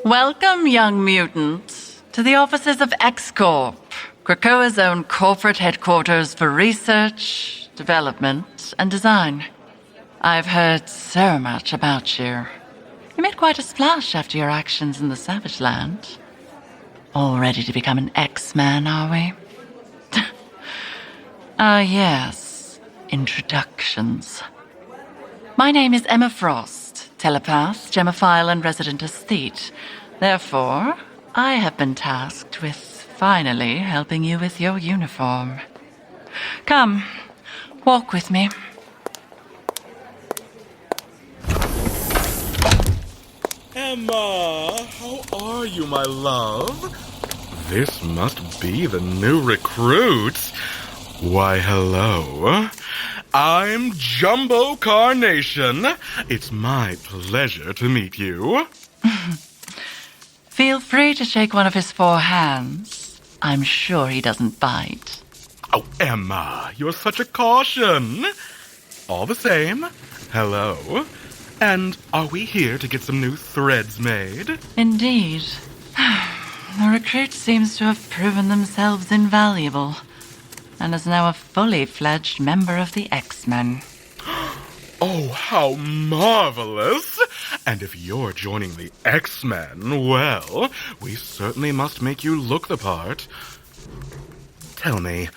Welcome, young mutant, to the offices of X-Corp, Krakoa's own corporate headquarters for research, development, and design. I've heard so much about you. You made quite a splash after your actions in the Savage Land. All ready to become an X-Man, are we? Yes. Introductions. My name is Emma Frost, telepath, gemophile, and resident aesthete. Therefore, I have been tasked with finally helping you with your uniform. Come, walk with me. Emma, how are you, my love? This must be the new recruit. Why, hello. I'm Jumbo Carnation. It's my pleasure to meet you. Feel free to shake one of his 4 hands. I'm sure he doesn't bite. Oh, Emma, you're such a caution. All the same, hello. And are we here to get some new threads made? Indeed. The recruit seems to have proven themselves invaluable, and is now a fully fledged member of the X-Men. Oh, how marvelous! And if you're joining the X-Men, well, we certainly must make you look the part. Tell me,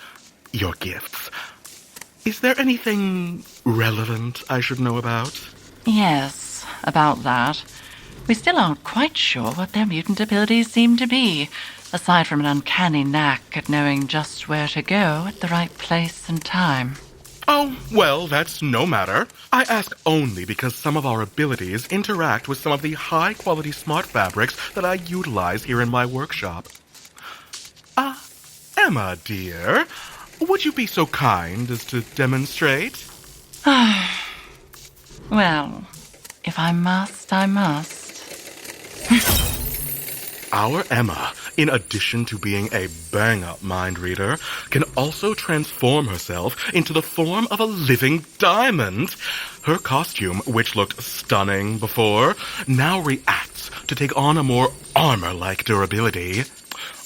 your gifts. Is there anything relevant I should know about? Yes, about that. We still aren't quite sure what their mutant abilities seem to be, aside from an uncanny knack at knowing just where to go at the right place and time. Oh, well, that's no matter. I ask only because some of our abilities interact with some of the high-quality smart fabrics that I utilize here in my workshop. Emma, dear, would you be so kind as to demonstrate? Well, if I must, I must. Our Emma, in addition to being a bang-up mind reader, can also transform herself into the form of a living diamond. Her costume, which looked stunning before, now reacts to take on a more armor-like durability,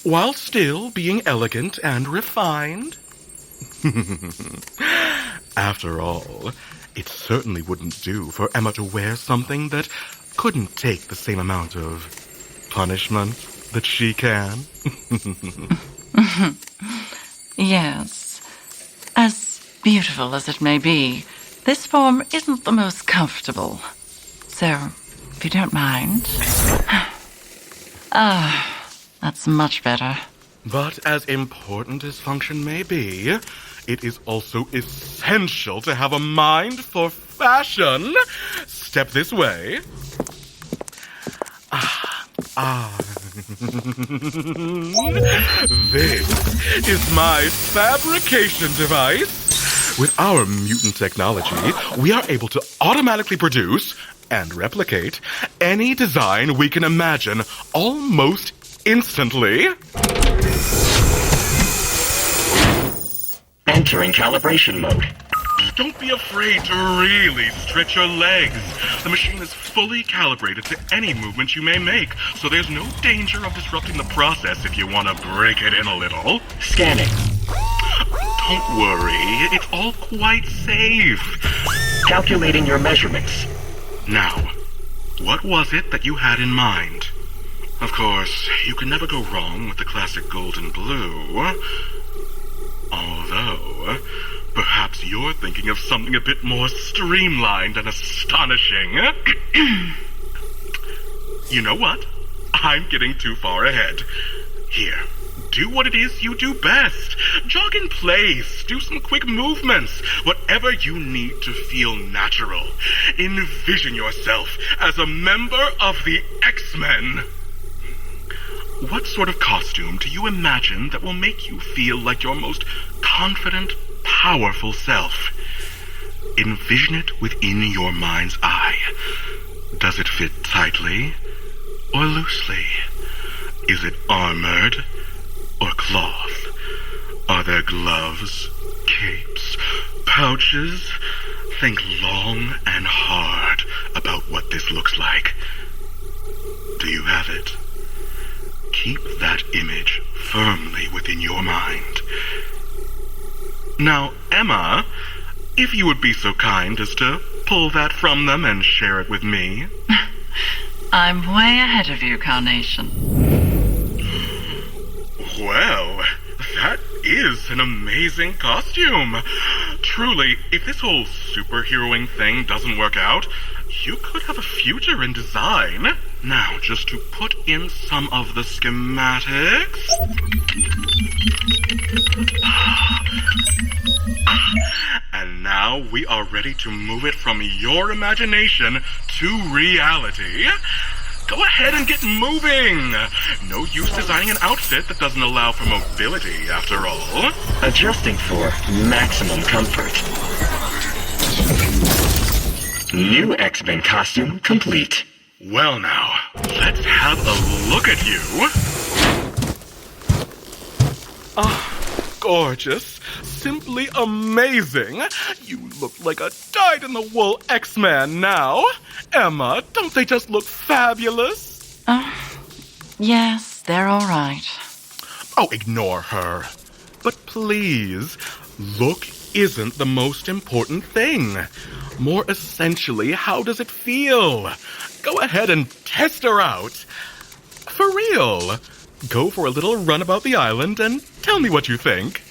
while still being elegant and refined. After all, it certainly wouldn't do for Emma to wear something that couldn't take the same amount of punishment that she can. Yes. As beautiful as it may be, this form isn't the most comfortable. So, if you don't mind... that's much better. But as important as function may be, it is also essential to have a mind for fashion. Step this way. This is my fabrication device. With our mutant technology, we are able to automatically produce and replicate any design we can imagine almost instantly. Entering calibration mode. Don't be afraid to really stretch your legs. The machine is fully calibrated to any movement you may make, so there's no danger of disrupting the process if you want to break it in a little. Scanning. Don't worry, it's all quite safe. Calculating your measurements. Now, what was it that you had in mind? Of course, you can never go wrong with the classic gold and blue. Although, perhaps you're thinking of something a bit more streamlined and astonishing. You know what? I'm getting too far ahead. Here, do what it is you do best. Jog in place, do some quick movements, whatever you need to feel natural. Envision yourself as a member of the X-Men. What sort of costume do you imagine that will make you feel like your most confident, powerful self? Envision it within your mind's eye. Does it fit tightly or loosely? Is it armored or cloth? Are there gloves, capes, pouches? Think long and hard about what this looks like. Do you have it? keep that image firmly within your mind. Now, Emma, if you would be so kind as to pull that from them and share it with me. I'm way ahead of you, Carnation. Well, that is an amazing costume. Truly, if this whole superheroing thing doesn't work out, you could have a future in design. Now, just to put in some of the schematics. And now we are ready to move it from your imagination to reality. Go ahead and get moving. No use designing an outfit that doesn't allow for mobility, after all. Adjusting for maximum comfort. New X-Men costume complete. Well now, let's have a look at you. Gorgeous. Simply amazing. You look like a dyed-in-the-wool X-Man now. Emma, don't they just look fabulous? Yes, they're all right. Oh, ignore her. But please, look isn't the most important thing. More essentially, how does it feel? Go ahead and test her out. For real. Go for a little run about the island and tell me what you think.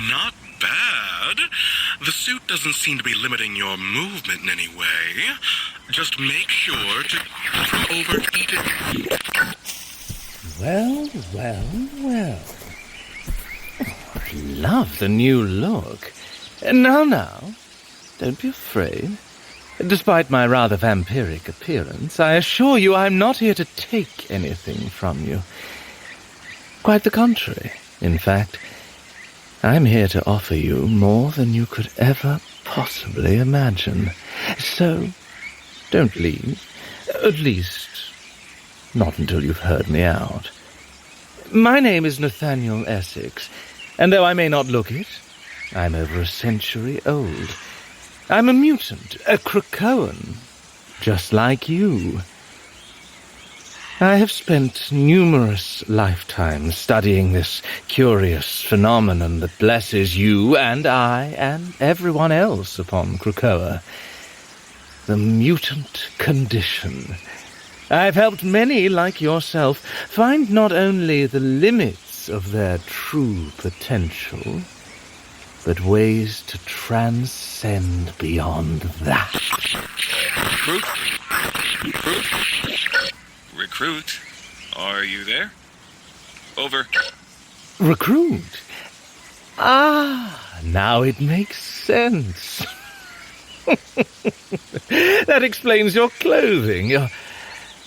Not bad. The suit doesn't seem to be limiting your movement in any way. Just make sure to overeat it. Well. Oh, I love the new look. Now, don't be afraid. Despite my rather vampiric appearance, I assure you I'm not here to take anything from you. Quite the contrary, in fact. I'm here to offer you more than you could ever possibly imagine. So, don't leave. At least, not until you've heard me out. My name is Nathaniel Essex, and though I may not look it, I'm over a century old. I'm a mutant, a Krakoan, just like you. I have spent numerous lifetimes studying this curious phenomenon that blesses you and I and everyone else upon Krakoa. The mutant condition. I've helped many like yourself find not only the limits of their true potential, but ways to transcend beyond that. Recruit, are you there? Over. Recruit? Ah, now it makes sense. That explains your clothing.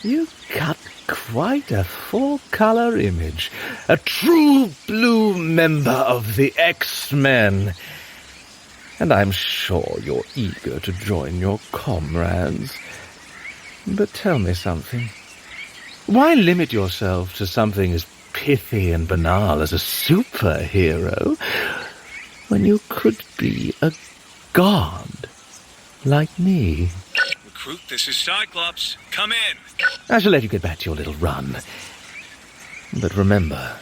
You cut quite a full-color image. A true blue member of the X-Men. And I'm sure you're eager to join your comrades. But tell me something. Why limit yourself to something as pithy and banal as a superhero when you could be a god like me? Recruit, this is Cyclops. Come in. I shall let you get back to your little run. But remember,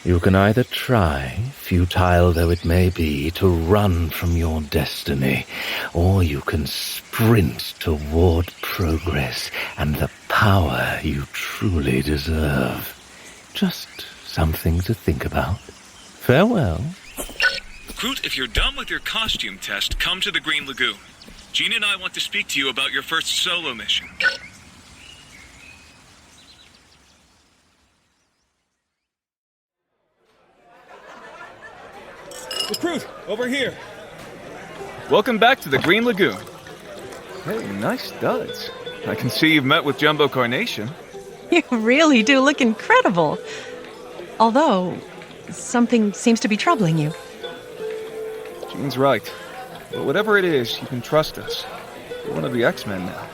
you can either try, futile though it may be, to run from your destiny, or you can sprint toward progress and the power you truly deserve. Just something to think about. Farewell. Recruit, if you're done with your costume test, come to the Green Lagoon. Jean and I want to speak to you about your first solo mission. Recruit, over here. Welcome back to the Green Lagoon. Hey, nice studs. I can see you've met with Jumbo Carnation. You really do look incredible. Although, something seems to be troubling you. Jean's right. But whatever it is, you can trust us. We're one of the X-Men now.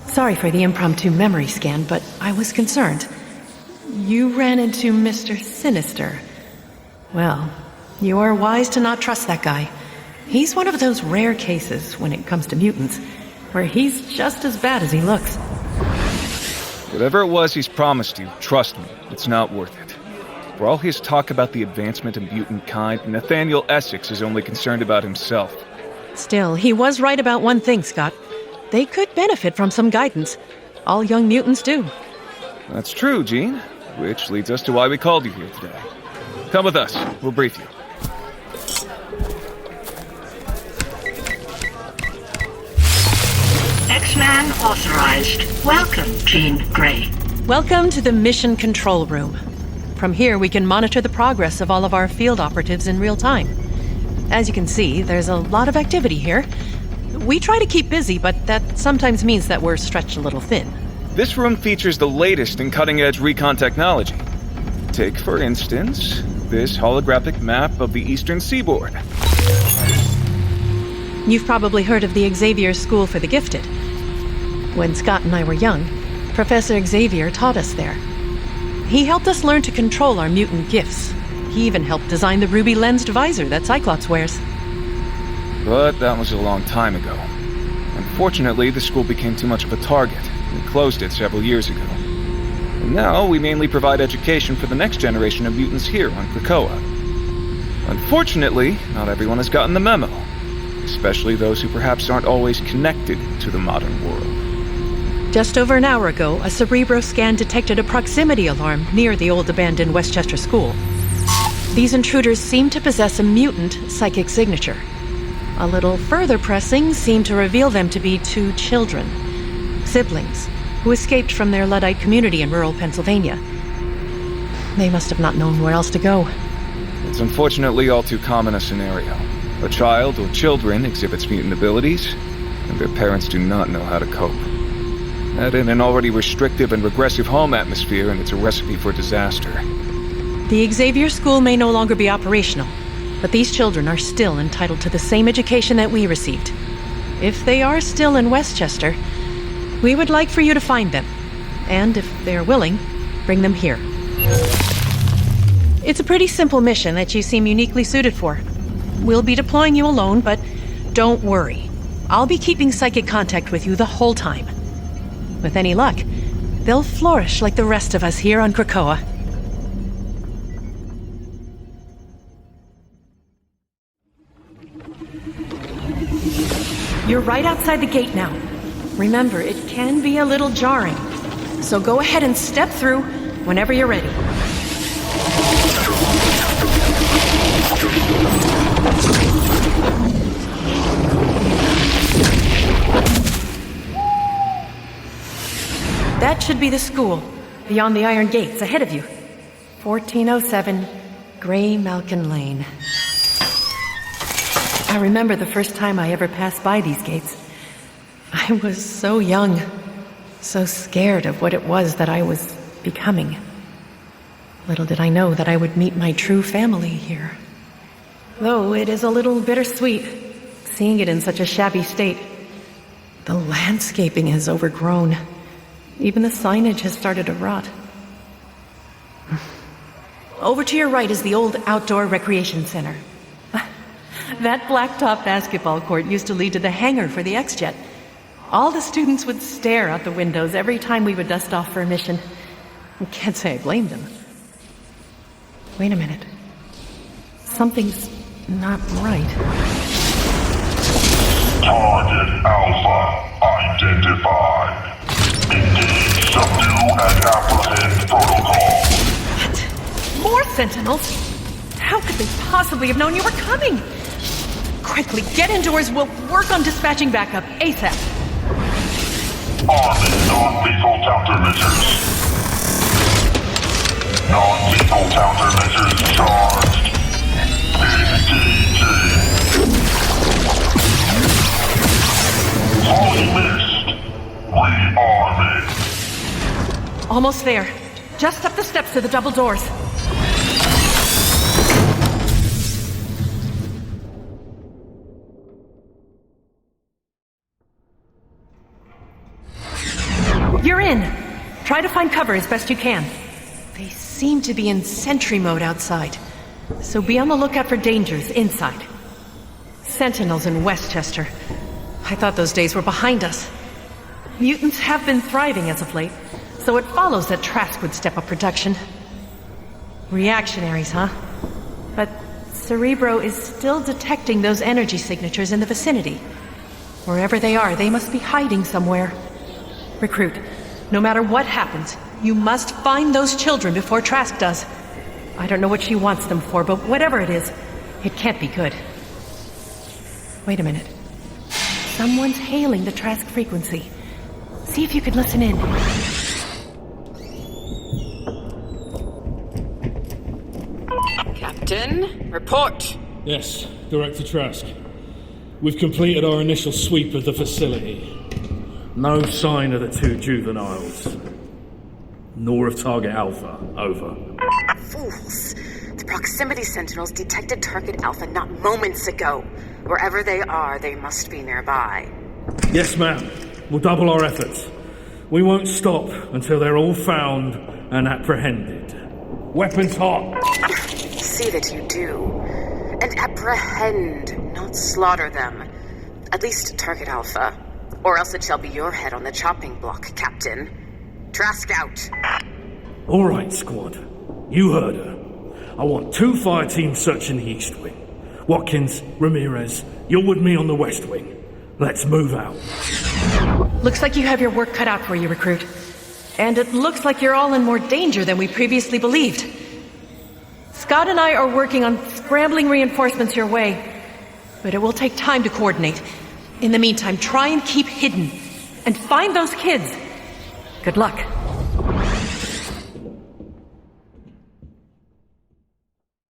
Sorry for the impromptu memory scan, but I was concerned. You ran into Mr. Sinister. Well, You are wise to not trust that guy. He's one of those rare cases, when it comes to mutants, where he's just as bad as he looks. Whatever it was he's promised you, trust me, it's not worth it. For all his talk about the advancement of mutant kind, Nathaniel Essex is only concerned about himself. Still, he was right about one thing, Scott. They could benefit from some guidance. All young mutants do. That's true, Jean, which leads us to why we called you here today. Come with us, we'll brief you. X-Man authorized. Welcome, Jean Grey. Welcome to the Mission Control Room. From here, we can monitor the progress of all of our field operatives in real time. As you can see, there's a lot of activity here. We try to keep busy, but that sometimes means that we're stretched a little thin. This room features the latest in cutting-edge recon technology. Take, for instance, this holographic map of the eastern seaboard. You've probably heard of the Xavier School for the Gifted. When Scott and I were young, Professor Xavier taught us there. He helped us learn to control our mutant gifts. He even helped design the ruby-lensed visor that Cyclops wears. But that was a long time ago. Unfortunately, the school became too much of a target. We closed it several years ago. And now we mainly provide education for the next generation of mutants here on Krakoa. Unfortunately, not everyone has gotten the memo. Especially those who perhaps aren't always connected to the modern world. Just over an hour ago, a Cerebro scan detected a proximity alarm near the old abandoned Westchester School. These intruders seem to possess a mutant psychic signature. A little further pressing seemed to reveal them to be two children, siblings, who escaped from their Luddite community in rural Pennsylvania. They must have not known where else to go. It's unfortunately all too common a scenario. A child or children exhibits mutant abilities, and their parents do not know how to cope. Add in an already restrictive and regressive home atmosphere, and it's a recipe for disaster. The Xavier School may no longer be operational, but these children are still entitled to the same education that we received. If they are still in Westchester, we would like for you to find them, and if they're willing, bring them here. It's a pretty simple mission that you seem uniquely suited for. We'll be deploying you alone, but don't worry. I'll be keeping psychic contact with you the whole time. With any luck, they'll flourish like the rest of us here on Krakoa. You're right outside the gate now. Remember, it can be a little jarring. So go ahead and step through whenever you're ready. That should be the school, beyond the iron gates ahead of you. 1407 Grey Malkin Lane. I remember the first time I ever passed by these gates. I was so young, so scared of what it was that I was becoming. Little did I know that I would meet my true family here. Though it is a little bittersweet, seeing it in such a shabby state. The landscaping has overgrown. Even the signage has started to rot. Over to your right is the old outdoor recreation center. That blacktop basketball court used to lead to the hangar for the X-Jet. All the students would stare out the windows every time we would dust off for a mission. I can't say I blamed them. Wait a minute. Something's not right. Target Alpha identified. Engage, subdue, and apprehend protocol. What? More Sentinels? How could they possibly have known you were coming? Quickly, get indoors. We'll work on dispatching backup ASAP. Arming non-lethal countermeasures. Non-lethal countermeasures charged. Engaging. Volley missed. Rearming. Almost there. Just up the steps to the double doors. You're in. Try to find cover as best you can. They seem to be in sentry mode outside. So be on the lookout for dangers inside. Sentinels in Westchester. I thought those days were behind us. Mutants have been thriving as of late, so it follows that Trask would step up production. Reactionaries, huh? But Cerebro is still detecting those energy signatures in the vicinity. Wherever they are, they must be hiding somewhere. Recruit, no matter what happens, you must find those children before Trask does. I don't know what she wants them for, but whatever it is, it can't be good. Wait a minute. Someone's hailing the Trask frequency. See if you could listen in. Captain, report. Yes, Director Trask. We've completed our initial sweep of the facility. No sign of the two juveniles. Nor of Target Alpha. Over. Fools. The proximity sentinels detected Target Alpha not moments ago. Wherever they are, they must be nearby. Yes, ma'am. We'll double our efforts. We won't stop until they're all found and apprehended. Weapons hot. See that you do. And apprehend, not slaughter them. At least Target Alpha. Or else it shall be your head on the chopping block, Captain. Trask out. All right, squad. You heard her. I want 2 fire teams searching the East Wing. Watkins, Ramirez, you're with me on the West Wing. Let's move out. Looks like you have your work cut out for you, Recruit. And it looks like you're all in more danger than we previously believed. Scott and I are working on scrambling reinforcements your way, but it will take time to coordinate. In the meantime, try and keep hidden, and find those kids. Good luck.